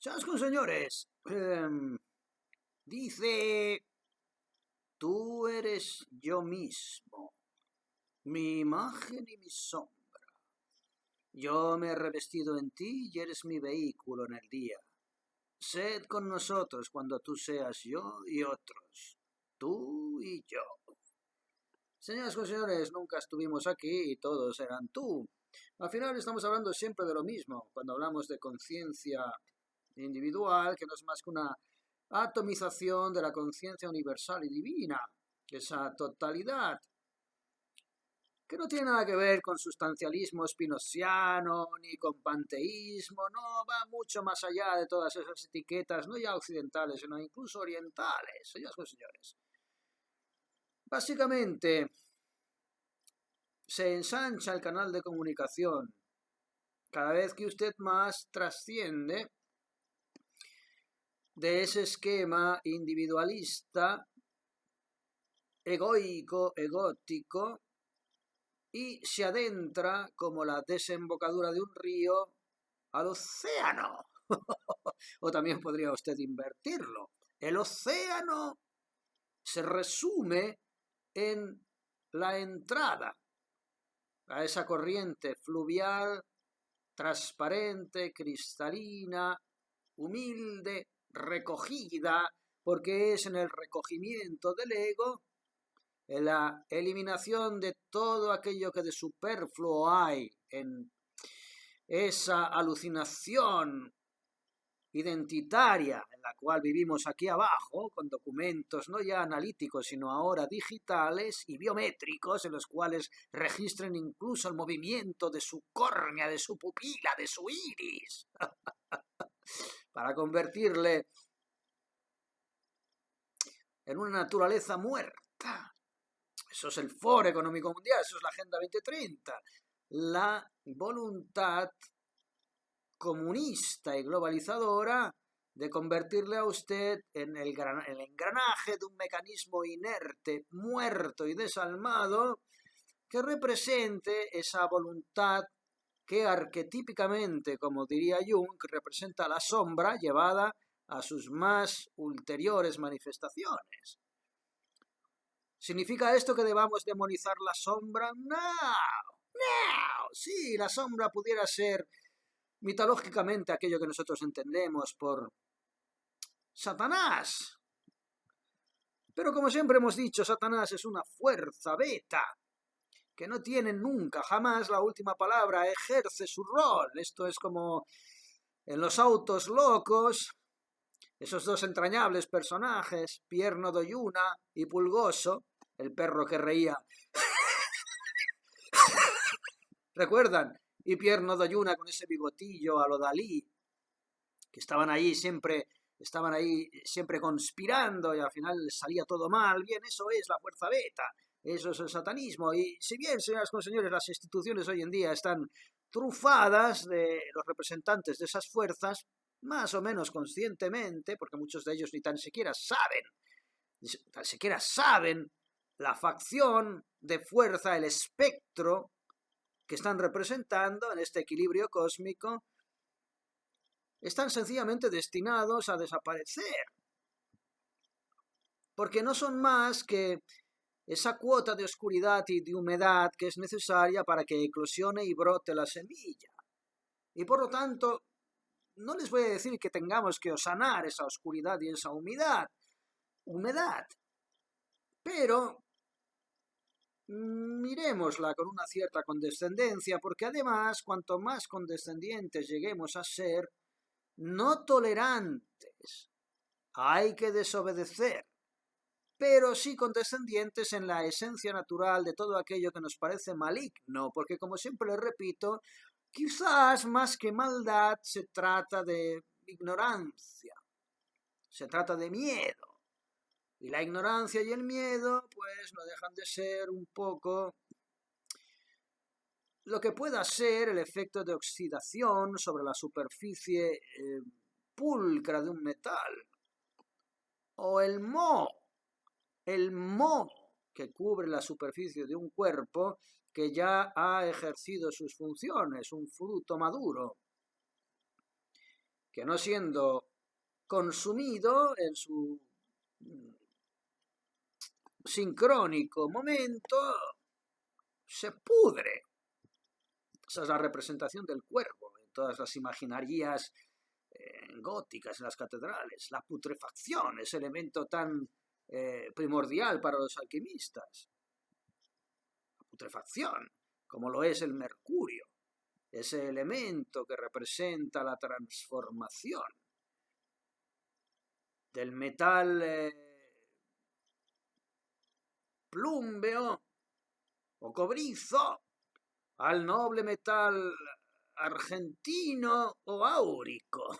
Señoras con señores, dice, tú eres yo mismo, mi imagen y mi sombra. Yo me he revestido en ti y eres mi vehículo en el día. Sed con nosotros cuando tú seas yo y otros, tú y yo. Señoras y señores, nunca estuvimos aquí y todos eran tú. Al final estamos hablando siempre de lo mismo, cuando hablamos de conciencia individual, que no es más que una atomización de la conciencia universal y divina, esa totalidad, que no tiene nada que ver con sustancialismo spinociano ni con panteísmo, no, va mucho más allá de todas esas etiquetas, no ya occidentales, sino incluso orientales, señoras y señores. Básicamente, se ensancha el canal de comunicación cada vez que usted más trasciende de ese esquema individualista, egoico, egótico, y se adentra como la desembocadura de un río al océano. O también podría usted invertirlo. El océano se resume en la entrada a esa corriente fluvial, transparente, cristalina, humilde, recogida, porque es en el recogimiento del ego, en la eliminación de todo aquello que de superfluo hay en esa alucinación identitaria en la cual vivimos aquí abajo, con documentos no ya analíticos, sino ahora digitales y biométricos, en los cuales registren incluso el movimiento de su córnea, de su pupila, de su iris, para convertirle en una naturaleza muerta. Eso es el Foro Económico Mundial, eso es la Agenda 2030. La voluntad comunista y globalizadora de convertirle a usted en el engranaje de un mecanismo inerte, muerto y desalmado, que represente esa voluntad que arquetípicamente, como diría Jung, representa la sombra llevada a sus más ulteriores manifestaciones. ¿Significa esto que debamos demonizar la sombra? No, no. Sí, la sombra pudiera ser mitológicamente aquello que nosotros entendemos por Satanás. Pero como siempre hemos dicho, Satanás es una fuerza beta que no tiene nunca, jamás la última palabra, ejerce su rol. Esto es como en los autos locos, esos dos entrañables personajes, Pierno Doyuna y Pulgoso, el perro que reía. ¿Recuerdan? Y Pierno Doyuna con ese bigotillo a lo Dalí, que estaban ahí siempre conspirando y al final salía todo mal. Bien, eso es la fuerza beta, eso es el satanismo. Y si bien, señoras y señores, las instituciones hoy en día están trufadas de los representantes de esas fuerzas, más o menos conscientemente, porque muchos de ellos ni tan siquiera saben la facción de fuerza, el espectro que están representando en este equilibrio cósmico, están sencillamente destinados a desaparecer, porque no son más que esa cuota de oscuridad y de humedad que es necesaria para que eclosione y brote la semilla. Y por lo tanto, no les voy a decir que tengamos que osanar esa oscuridad y esa humedad, pero miremosla con una cierta condescendencia, porque además, cuanto más condescendientes lleguemos a ser, no tolerantes, hay que desobedecer, pero sí condescendientes en la esencia natural de todo aquello que nos parece maligno, porque como siempre les repito, quizás más que maldad se trata de ignorancia, se trata de miedo, y la ignorancia y el miedo pues no dejan de ser un poco lo que pueda ser el efecto de oxidación sobre la superficie pulcra de un metal, o el moho que cubre la superficie de un cuerpo que ya ha ejercido sus funciones, un fruto maduro. que no siendo consumido en su sincrónico momento, se pudre. Esa es la representación del cuervo en todas las imaginerías góticas, en las catedrales. La putrefacción, ese elemento tan primordial para los alquimistas. La putrefacción, como lo es el mercurio, ese elemento que representa la transformación del metal plúmbeo o cobrizo al noble metal argentino o áurico.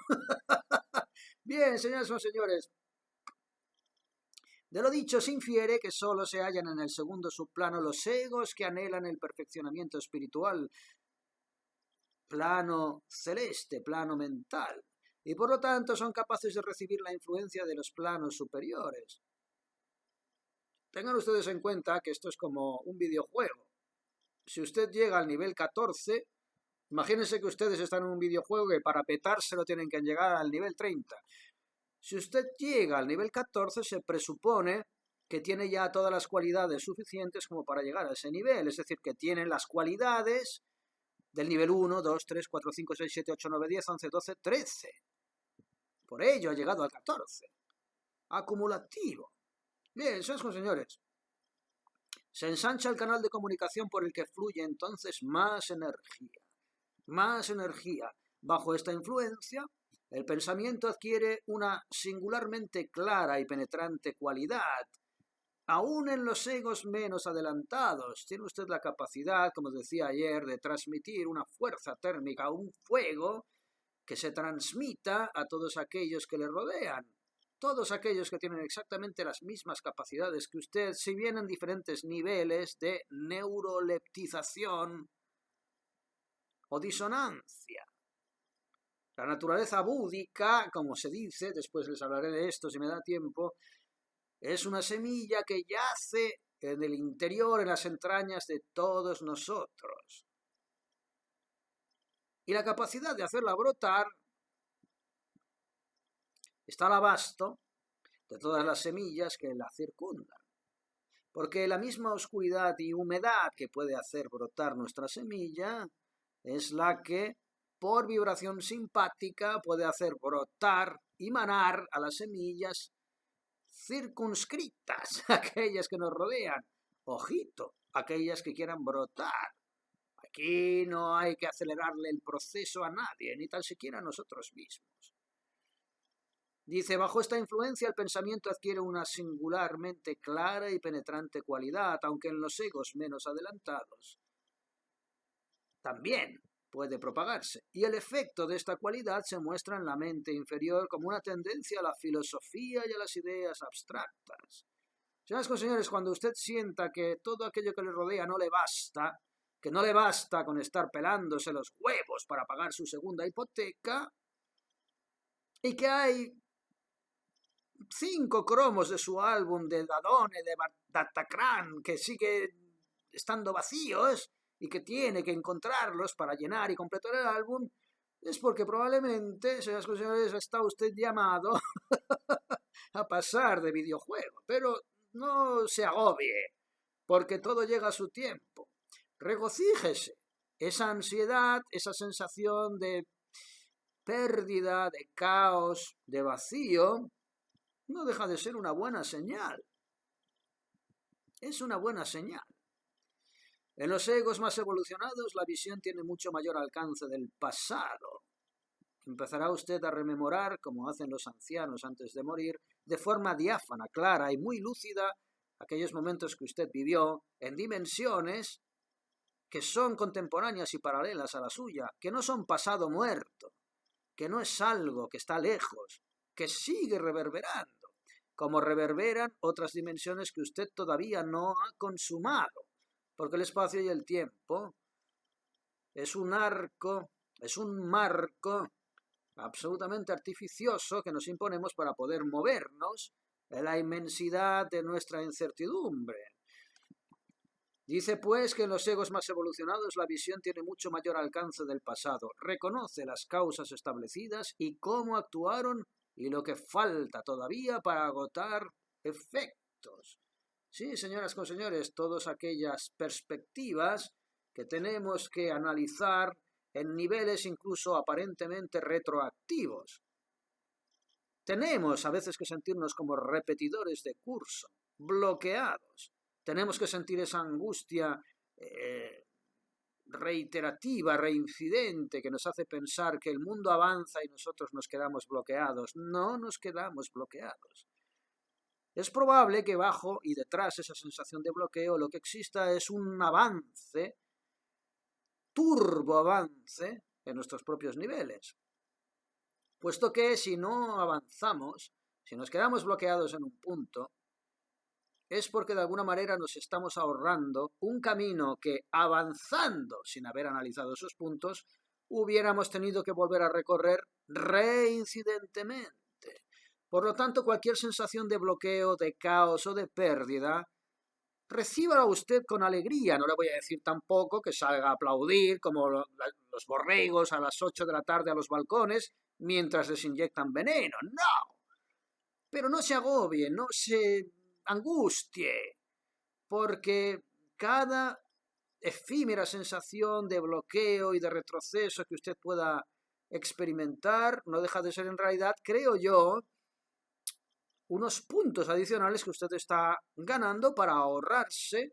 Bien, señoras y señores, de lo dicho se infiere que solo se hallan en el segundo subplano los egos que anhelan el perfeccionamiento espiritual, plano celeste, plano mental, y por lo tanto son capaces de recibir la influencia de los planos superiores. Tengan ustedes en cuenta que esto es como un videojuego. Si usted llega al nivel 14, imagínense que ustedes están en un videojuego y para petárselo tienen que llegar al nivel 30. Si usted llega al nivel 14, se presupone que tiene ya todas las cualidades suficientes como para llegar a ese nivel. Es decir, que tienen las cualidades del nivel 1, 2, 3, 4, 5, 6, 7, 8, 9, 10, 11, 12, 13. Por ello ha llegado al 14. Acumulativo. Bien, señores. Se ensancha el canal de comunicación por el que fluye entonces más energía. Más energía. Bajo esta influencia, el pensamiento adquiere una singularmente clara y penetrante cualidad. Aún en los egos menos adelantados, tiene usted la capacidad, como decía ayer, de transmitir una fuerza térmica, un fuego que se transmita a todos aquellos que le rodean. Todos aquellos que tienen exactamente las mismas capacidades que usted, si bien en diferentes niveles de neuroleptización o disonancia. La naturaleza búdica, como se dice, después les hablaré de esto si me da tiempo, es una semilla que yace en el interior, en las entrañas de todos nosotros. Y la capacidad de hacerla brotar está al abasto de todas las semillas que la circundan. Porque la misma oscuridad y humedad que puede hacer brotar nuestra semilla es la que, por vibración simpática, puede hacer brotar y manar a las semillas circunscritas, aquellas que nos rodean. Ojito, aquellas que quieran brotar. Aquí no hay que acelerarle el proceso a nadie, ni tan siquiera a nosotros mismos. Dice, bajo esta influencia el pensamiento adquiere una singularmente clara y penetrante cualidad, aunque en los egos menos adelantados también puede propagarse. Y el efecto de esta cualidad se muestra en la mente inferior como una tendencia a la filosofía y a las ideas abstractas. Señoras y señores, cuando usted sienta que todo aquello que le rodea no le basta, que no le basta con estar pelándose los huevos para pagar su segunda hipoteca, y que hay 5 cromos de su álbum de Dadone, de Bataclan, que sigue estando vacíos y que tiene que encontrarlos para llenar y completar el álbum, es porque probablemente, señoras y señores, está usted llamado a pasar de videojuego. Pero no se agobie, porque todo llega a su tiempo. Regocíjese. Esa ansiedad, esa sensación de pérdida, de caos, de vacío, no deja de ser una buena señal. Es una buena señal. En los egos más evolucionados, la visión tiene mucho mayor alcance del pasado. Empezará usted a rememorar, como hacen los ancianos antes de morir, de forma diáfana, clara y muy lúcida, aquellos momentos que usted vivió en dimensiones que son contemporáneas y paralelas a la suya, que no son pasado muerto, que no es algo que está lejos, que sigue reverberando, como reverberan otras dimensiones que usted todavía no ha consumado, porque el espacio y el tiempo es un arco, es un marco absolutamente artificioso que nos imponemos para poder movernos en la inmensidad de nuestra incertidumbre. Dice pues que en los egos más evolucionados la visión tiene mucho mayor alcance del pasado, reconoce las causas establecidas y cómo actuaron y lo que falta todavía para agotar efectos. Sí, señoras con señores, todas aquellas perspectivas que tenemos que analizar en niveles incluso aparentemente retroactivos. Tenemos a veces que sentirnos como repetidores de curso, bloqueados. Tenemos que sentir esa angustia reiterativa, reincidente, que nos hace pensar que el mundo avanza y nosotros nos quedamos bloqueados. No nos quedamos bloqueados. Es probable que bajo y detrás de esa sensación de bloqueo lo que exista es un avance, turbo avance, en nuestros propios niveles. Puesto que si no avanzamos, si nos quedamos bloqueados en un punto, es porque de alguna manera nos estamos ahorrando un camino que, avanzando sin haber analizado esos puntos, hubiéramos tenido que volver a recorrer reincidentemente. Por lo tanto, cualquier sensación de bloqueo, de caos o de pérdida, recíbala usted con alegría. No le voy a decir tampoco que salga a aplaudir como los borregos a las 8 de la tarde a los balcones mientras les inyectan veneno. No. Pero no se agobie, no se angustie, porque cada efímera sensación de bloqueo y de retroceso que usted pueda experimentar no deja de ser en realidad, creo yo, unos puntos adicionales que usted está ganando para ahorrarse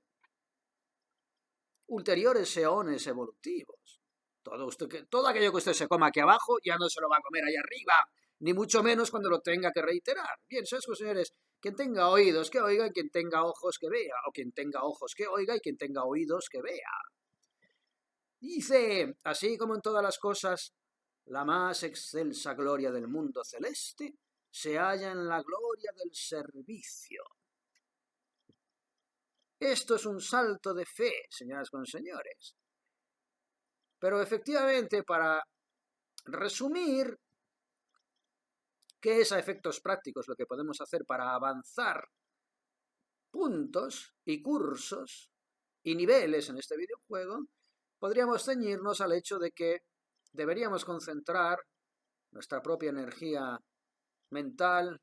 ulteriores eones evolutivos. Todo aquello que usted se coma aquí abajo ya no se lo va a comer allá arriba, ni mucho menos cuando lo tenga que reiterar. Bien, ¿sabes, señores? Quien tenga oídos que oiga y quien tenga ojos que vea, o quien tenga ojos que oiga y quien tenga oídos que vea. Dice, así como en todas las cosas, la más excelsa gloria del mundo celeste se halla en la gloria del servicio. Esto es un salto de fe, señoras con señores. Pero efectivamente, para resumir, ¿qué es a efectos prácticos lo que podemos hacer para avanzar puntos y cursos y niveles en este videojuego? Podríamos ceñirnos al hecho de que deberíamos concentrar nuestra propia energía mental,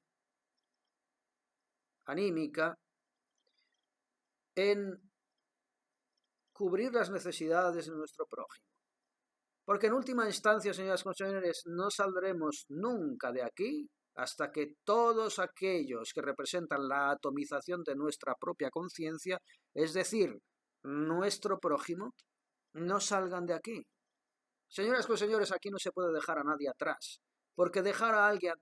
anímica, en cubrir las necesidades de nuestro prójimo. Porque en última instancia, señoras y señores, no saldremos nunca de aquí hasta que todos aquellos que representan la atomización de nuestra propia conciencia, es decir, nuestro prójimo, no salgan de aquí. Señoras y señores, aquí no se puede dejar a nadie atrás, porque dejar a alguien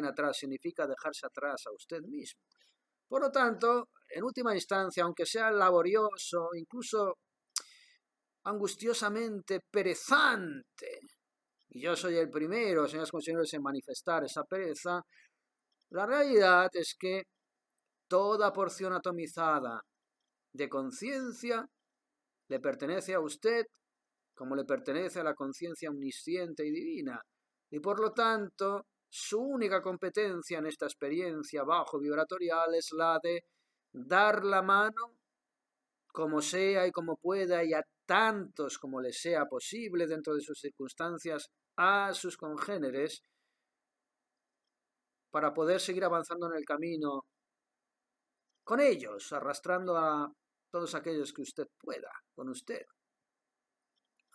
atrás significa dejarse atrás a usted mismo. Por lo tanto, en última instancia, aunque sea laborioso, incluso angustiosamente perezante, y yo soy el primero, señoras y señores, en manifestar esa pereza, la realidad es que toda porción atomizada de conciencia le pertenece a usted como le pertenece a la conciencia omnisciente y divina, y por lo tanto su única competencia en esta experiencia bajo vibratorial es la de dar la mano como sea y como pueda y a tantos como les sea posible dentro de sus circunstancias a sus congéneres para poder seguir avanzando en el camino con ellos, arrastrando a todos aquellos que usted pueda con usted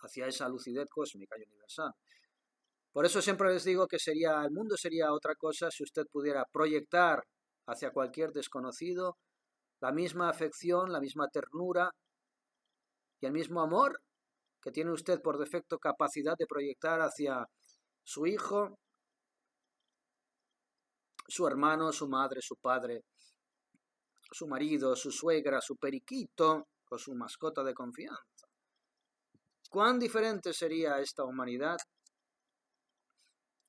hacia esa lucidez cósmica y universal. Por eso siempre les digo que el mundo sería otra cosa si usted pudiera proyectar hacia cualquier desconocido la misma afección, la misma ternura y el mismo amor que tiene usted por defecto capacidad de proyectar hacia su hijo, su hermano, su madre, su padre, su marido, su suegra, su periquito o su mascota de confianza. ¿Cuán diferente sería esta humanidad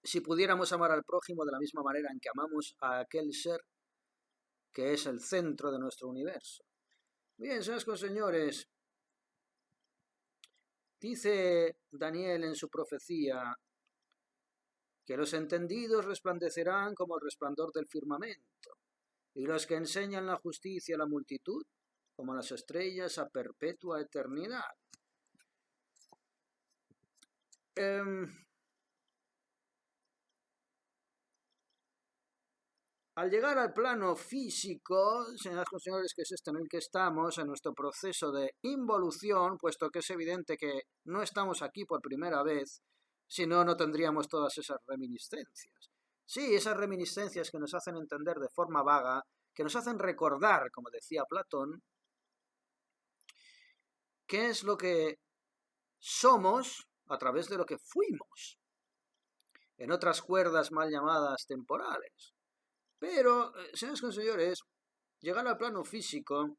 si pudiéramos amar al prójimo de la misma manera en que amamos a aquel ser que es el centro de nuestro universo? Bien, señores y señores, dice Daniel en su profecía que los entendidos resplandecerán como el resplandor del firmamento, y los que enseñan la justicia a la multitud como las estrellas a perpetua eternidad. Al llegar al plano físico, señoras y señores, que es este en el que estamos, en nuestro proceso de involución, puesto que es evidente que no estamos aquí por primera vez, si no, no tendríamos todas esas reminiscencias. Sí, esas reminiscencias que nos hacen entender de forma vaga, que nos hacen recordar, como decía Platón, qué es lo que somos a través de lo que fuimos, en otras cuerdas mal llamadas temporales. Pero, señoras y señores, llegar al plano físico,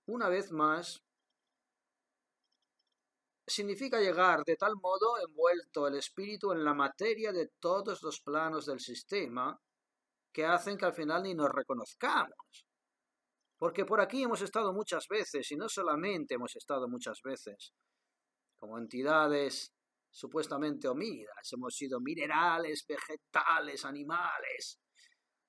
una vez más, significa llegar de tal modo envuelto el espíritu en la materia de todos los planos del sistema que hacen que al final ni nos reconozcamos. Porque por aquí hemos estado muchas veces, y no solamente hemos estado muchas veces, como entidades supuestamente homínidas, hemos sido minerales, vegetales, animales,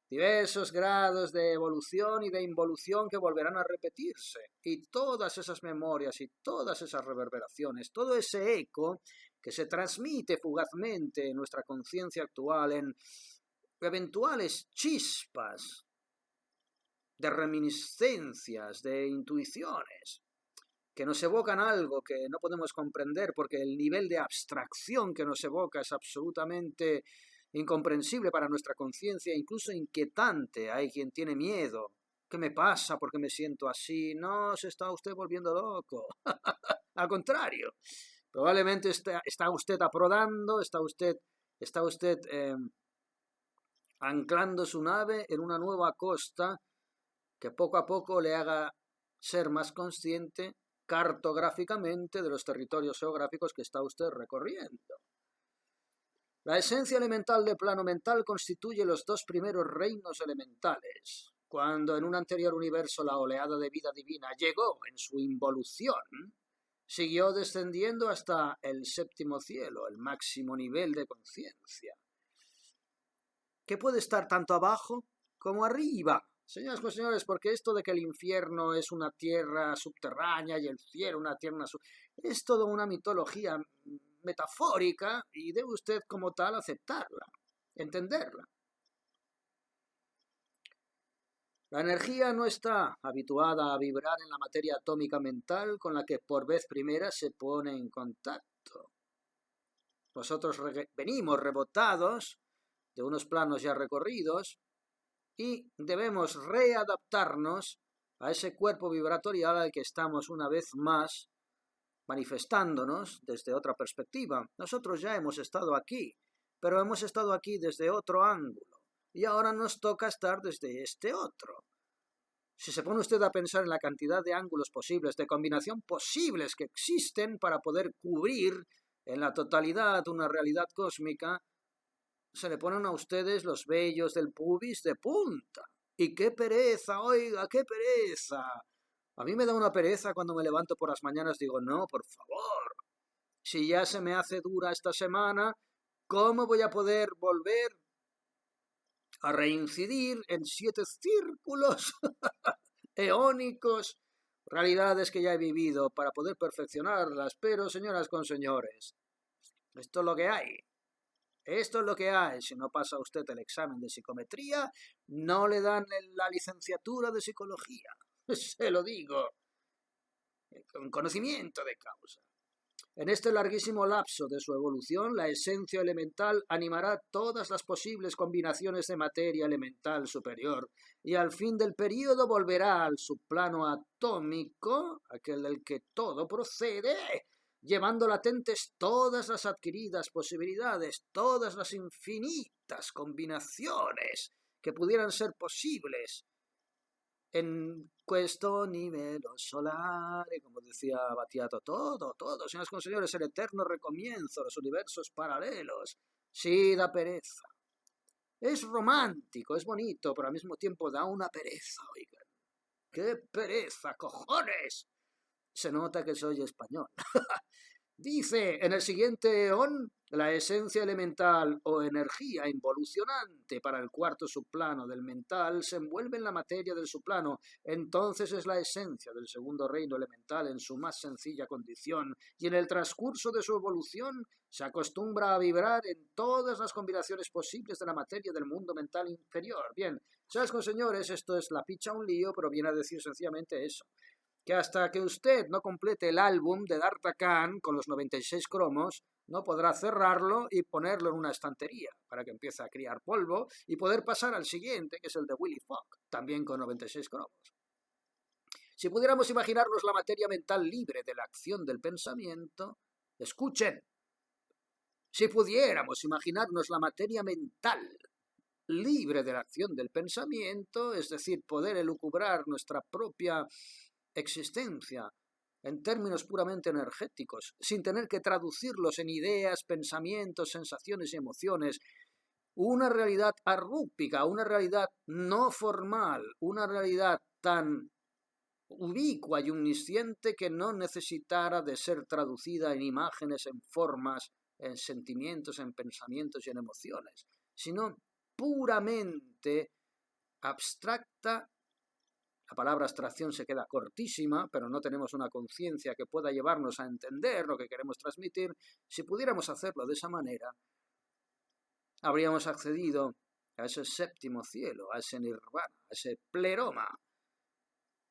diversos grados de evolución y de involución que volverán a repetirse. Y todas esas memorias y todas esas reverberaciones, todo ese eco que se transmite fugazmente en nuestra conciencia actual en eventuales chispas de reminiscencias, de intuiciones, que nos evocan algo que no podemos comprender porque el nivel de abstracción que nos evoca es absolutamente incomprensible para nuestra conciencia, incluso inquietante. Hay quien tiene miedo. ¿Qué me pasa? ¿Por qué me siento así? No, se está usted volviendo loco. Al contrario, probablemente está usted aprodando, está usted anclando su nave en una nueva costa que poco a poco le haga ser más consciente cartográficamente de los territorios geográficos que está usted recorriendo. La esencia elemental del plano mental constituye los dos primeros reinos elementales. Cuando en un anterior universo la oleada de vida divina llegó en su involución, siguió descendiendo hasta el séptimo cielo, el máximo nivel de conciencia, que puede estar tanto abajo como arriba. Señoras y señores, porque esto de que el infierno es una tierra subterránea y el cielo una tierra es toda una mitología metafórica y debe usted como tal aceptarla, entenderla. La energía no está habituada a vibrar en la materia atómica mental con la que por vez primera se pone en contacto. Nosotros venimos rebotados de unos planos ya recorridos y debemos readaptarnos a ese cuerpo vibratorial al que estamos una vez más manifestándonos desde otra perspectiva. Nosotros ya hemos estado aquí, pero hemos estado aquí desde otro ángulo y ahora nos toca estar desde este otro. Si se pone usted a pensar en la cantidad de ángulos posibles, de combinación posibles que existen para poder cubrir en la totalidad una realidad cósmica, se le ponen a ustedes los vellos del pubis de punta. ¡Y qué pereza, oiga, qué pereza! A mí me da una pereza cuando me levanto por las mañanas, digo, no, por favor, si ya se me hace dura esta semana, ¿cómo voy a poder volver a reincidir en 7 círculos eónicos, realidades que ya he vivido para poder perfeccionarlas? Pero, señoras con señores, esto es lo que hay. Esto es lo que hay. Si no pasa usted el examen de psicometría, no le dan la licenciatura de psicología. Se lo digo, con conocimiento de causa. En este larguísimo lapso de su evolución, la esencia elemental animará todas las posibles combinaciones de materia elemental superior y al fin del período volverá al subplano atómico, aquel del que todo procede, llevando latentes todas las adquiridas posibilidades, todas las infinitas combinaciones que pudieran ser posibles en questo livello solare, como decía Battiato, todo, señoras y señores, el eterno recomienzo, los universos paralelos. Sí, da pereza. Es romántico, es bonito, pero al mismo tiempo da una pereza, oigan. ¡Qué pereza, cojones! Se nota que soy español. Dice, en el siguiente eón, la esencia elemental o energía involucionante para el cuarto subplano del mental se envuelve en la materia del subplano. Entonces es la esencia del segundo reino elemental en su más sencilla condición y en el transcurso de su evolución se acostumbra a vibrar en todas las combinaciones posibles de la materia del mundo mental inferior. Bien, ¿sabes, señores? Esto es la picha un lío, pero viene a decir sencillamente eso, que hasta que usted no complete el álbum de D'Artagnan con los 96 cromos, no podrá cerrarlo y ponerlo en una estantería para que empiece a criar polvo y poder pasar al siguiente, que es el de Willy Fogg, también con 96 cromos. Si pudiéramos imaginarnos la materia mental libre de la acción del pensamiento, escuchen, si pudiéramos imaginarnos la materia mental libre de la acción del pensamiento, es decir, poder elucubrar nuestra propia existencia en términos puramente energéticos, sin tener que traducirlos en ideas, pensamientos, sensaciones y emociones, una realidad arrúpica, una realidad no formal, una realidad tan ubicua y omnisciente que no necesitara de ser traducida en imágenes, en formas, en sentimientos, en pensamientos y en emociones, sino puramente abstracta. La palabra abstracción se queda cortísima, pero no tenemos una conciencia que pueda llevarnos a entender lo que queremos transmitir. Si pudiéramos hacerlo de esa manera, habríamos accedido a ese séptimo cielo, a ese nirvana, a ese pleroma.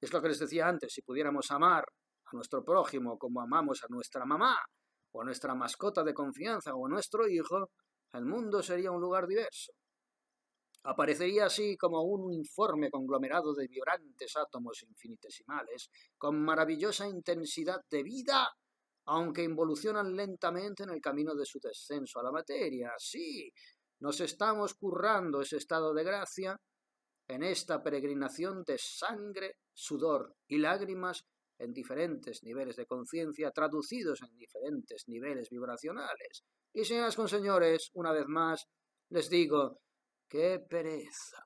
Es lo que les decía antes, si pudiéramos amar a nuestro prójimo como amamos a nuestra mamá, o a nuestra mascota de confianza, o a nuestro hijo, el mundo sería un lugar diverso. Aparecería así como un uniforme conglomerado de vibrantes átomos infinitesimales, con maravillosa intensidad de vida, aunque involucionan lentamente en el camino de su descenso a la materia. Sí, nos estamos currando ese estado de gracia en esta peregrinación de sangre, sudor y lágrimas en diferentes niveles de conciencia, traducidos en diferentes niveles vibracionales. Y señoras con señores, una vez más, les digo, ¡qué pereza!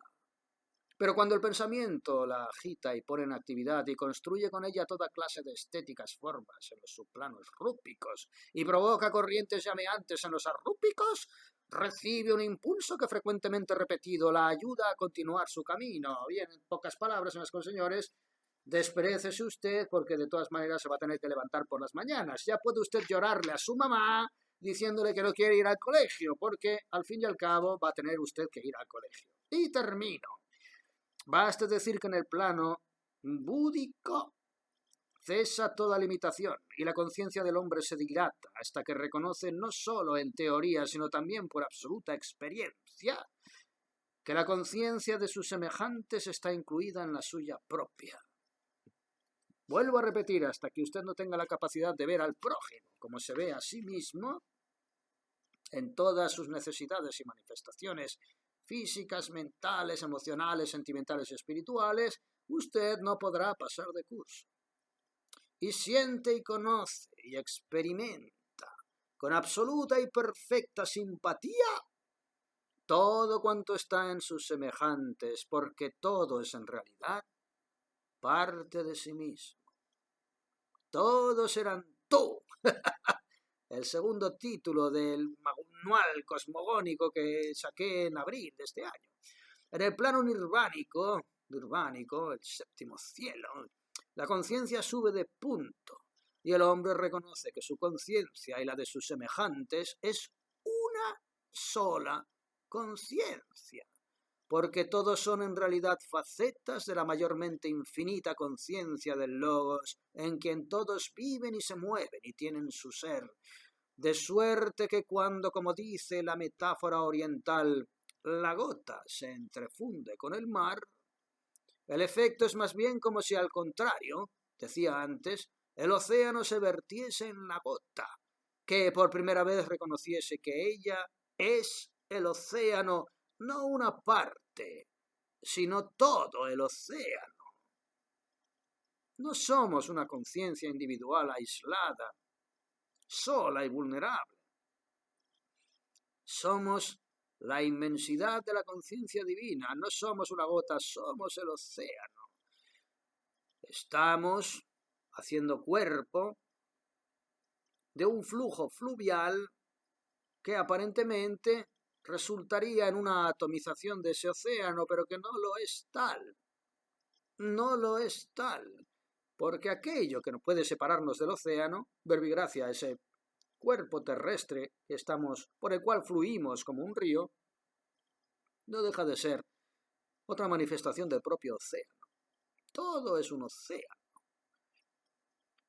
Pero cuando el pensamiento la agita y pone en actividad y construye con ella toda clase de estéticas formas en los subplanos rúpicos y provoca corrientes llameantes en los arrúpicos, recibe un impulso que frecuentemente repetido la ayuda a continuar su camino. Bien, en pocas palabras, señoras y señores, desperécese usted porque de todas maneras se va a tener que levantar por las mañanas. Ya puede usted llorarle a su mamá diciéndole que no quiere ir al colegio, porque al fin y al cabo va a tener usted que ir al colegio. Y termino. Basta decir que en el plano búdico cesa toda limitación y la conciencia del hombre se dilata hasta que reconoce no solo en teoría, sino también por absoluta experiencia, que la conciencia de sus semejantes está incluida en la suya propia. Vuelvo a repetir, hasta que usted no tenga la capacidad de ver al prójimo como se ve a sí mismo, en todas sus necesidades y manifestaciones físicas, mentales, emocionales, sentimentales y espirituales, usted no podrá pasar de curso. Y siente y conoce y experimenta con absoluta y perfecta simpatía todo cuanto está en sus semejantes, porque todo es en realidad parte de sí mismo. Todos eran tú. El segundo título del manual cosmogónico que saqué en abril de este año. En el plano nirvánico, el séptimo cielo, la conciencia sube de punto y el hombre reconoce que su conciencia y la de sus semejantes es una sola conciencia, porque todos son en realidad facetas de la mayormente infinita conciencia del Logos, en quien todos viven y se mueven y tienen su ser, de suerte que cuando, como dice la metáfora oriental, la gota se entrefunde con el mar, el efecto es más bien como si al contrario, decía antes, el océano se vertiese en la gota, que por primera vez reconociese que ella es el océano, no una parte, sino todo el océano. No somos una conciencia individual aislada, sola y vulnerable. Somos la inmensidad de la conciencia divina, no somos una gota, somos el océano. Estamos haciendo cuerpo de un flujo fluvial que aparentemente resultaría en una atomización de ese océano, pero que no lo es tal. No lo es tal, porque aquello que no puede separarnos del océano, verbigracia, ese cuerpo terrestre que por el cual fluimos como un río, no deja de ser otra manifestación del propio océano. Todo es un océano.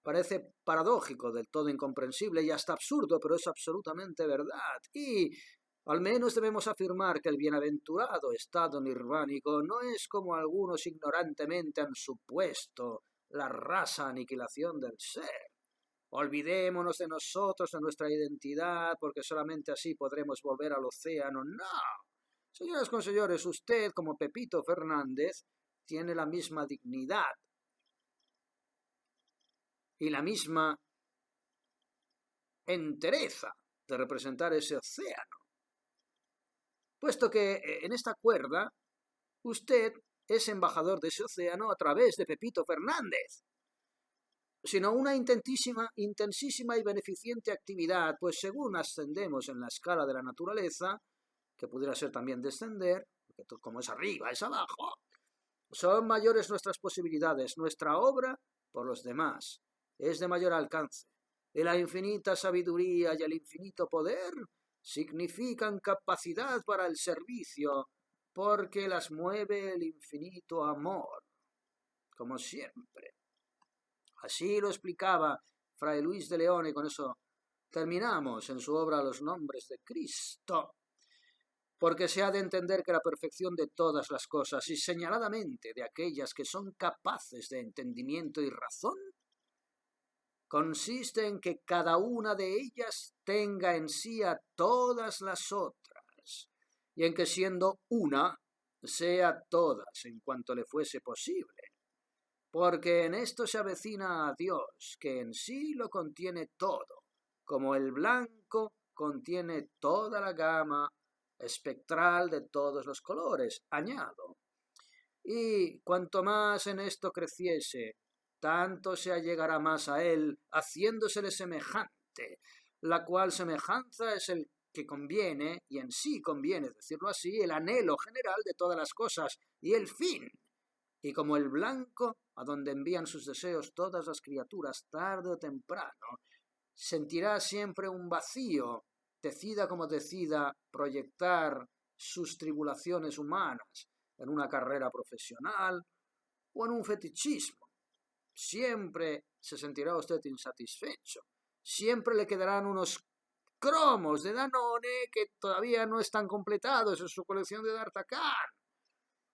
Parece paradójico, del todo incomprensible y hasta absurdo, pero es absolutamente verdad. Y al menos debemos afirmar que el bienaventurado estado nirvánico no es, como algunos ignorantemente han supuesto, la rasa aniquilación del ser. Olvidémonos de nosotros, de nuestra identidad, porque solamente así podremos volver al océano. No. Señoras y señores, usted, como Pepito Fernández, tiene la misma dignidad y la misma entereza de representar ese océano, puesto que en esta cuerda usted es embajador de ese océano a través de Pepito Fernández, sino una intensísima y beneficiente actividad, pues según ascendemos en la escala de la naturaleza, que pudiera ser también descender, porque como es arriba es abajo, son mayores nuestras posibilidades, nuestra obra por los demás es de mayor alcance, y la infinita sabiduría y el infinito poder significan capacidad para el servicio, porque las mueve el infinito amor, como siempre. Así lo explicaba Fray Luis de León, y con eso terminamos en su obra Los nombres de Cristo, porque se ha de entender que la perfección de todas las cosas, y señaladamente de aquellas que son capaces de entendimiento y razón, consiste en que cada una de ellas tenga en sí a todas las otras, y en que siendo una, sea todas en cuanto le fuese posible, porque en esto se avecina a Dios, que en sí lo contiene todo, como el blanco contiene toda la gama espectral de todos los colores, añado. Y cuanto más en esto creciese, tanto se allegará más a él, haciéndosele semejante, la cual semejanza es el que conviene, y en sí conviene decirlo así, el anhelo general de todas las cosas, y el fin. Y como el blanco, a donde envían sus deseos todas las criaturas tarde o temprano, sentirá siempre un vacío, decida como decida proyectar sus tribulaciones humanas en una carrera profesional o en un fetichismo. Siempre se sentirá usted insatisfecho. Siempre le quedarán unos cromos de Danone que todavía no están completados en su colección de D'Artagnan.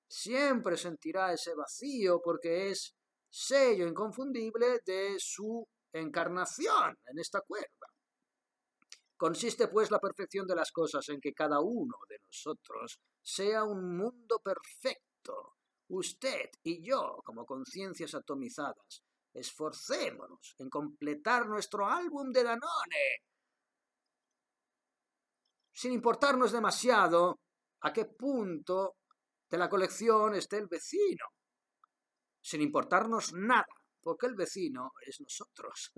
Siempre sentirá ese vacío porque es sello inconfundible de su encarnación en esta cuerda. Consiste pues la perfección de las cosas en que cada uno de nosotros sea un mundo perfecto. Usted y yo, como conciencias atomizadas, esforcémonos en completar nuestro álbum de Danone, sin importarnos demasiado a qué punto de la colección esté el vecino, sin importarnos nada, porque el vecino es nosotros,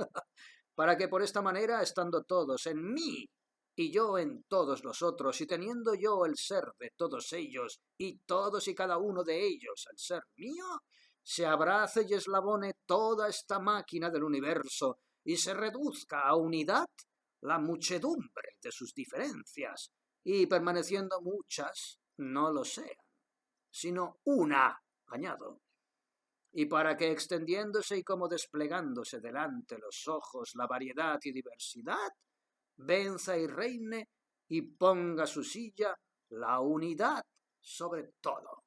para que por esta manera, estando todos en mí y yo en todos los otros, y teniendo yo el ser de todos ellos, y todos y cada uno de ellos el ser mío, se abrace y eslabone toda esta máquina del universo, y se reduzca a unidad la muchedumbre de sus diferencias, y permaneciendo muchas, no lo sean, sino una, añado, y para que extendiéndose y como desplegándose delante los ojos la variedad y diversidad, venza y reine y ponga su silla la unidad sobre todo.